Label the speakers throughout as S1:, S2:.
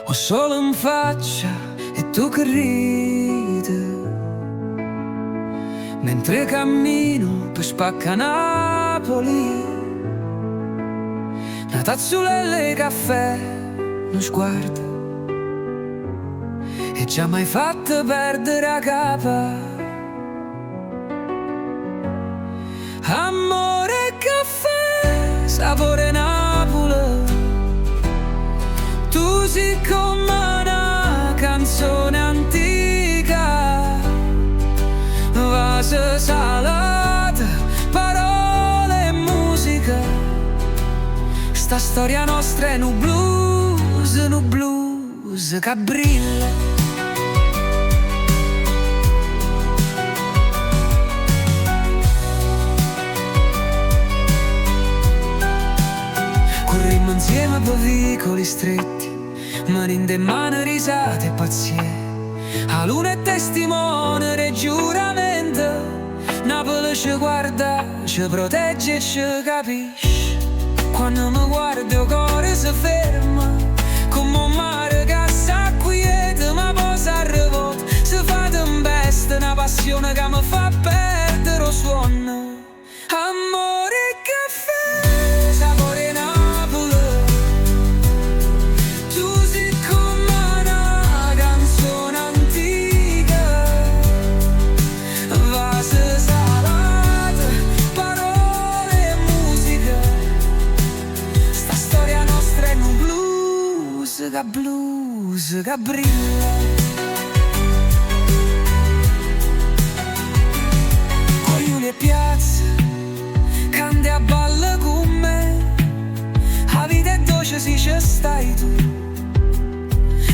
S1: Ho solo in faccia e tu che ridi, mentre cammino per spacca Napoli. Una tazzulella di caffè, uno sguardo, e già mai fatto perdere la capa. Amore e caffè, sapore Napoli. Tu sei come una canzone antica, vase salata, parole e musica. Sta storia nostra è un blues che brilla. Corrimmo insieme per vicoli stretti, mani in mano, risate e pazzie. A luna è testimone del giuramento. Napoli ci guarda, ci protegge e ci capisce. Quando mi guardo il cuore si ferma, come un mare che s'acquieta, ma poi s'arrevota. Si fa tempesta, una passione che mi fa perdere lo suono. Amore e caffè, sapore Napoli. Tu sei come una canzone antica, vase salata, parole e musica. Sta storia nostra è un blues che brilla. Con e piazze, cante a balla con me. La vita è dolce se ci stai tu.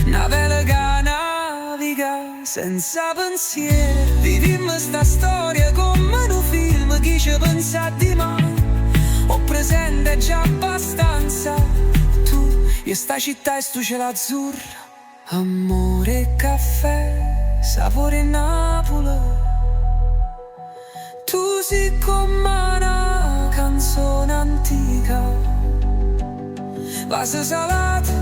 S1: Una vela che naviga senza pensiero. Viviamo sta storia come un film. Chi ci pensa di mai? Ho presente già abbastanza. Tu e sta città e stu cielo azzurro. Amore e caffè, sapore Napoli. Tu sei come una canzone antica, vase salato,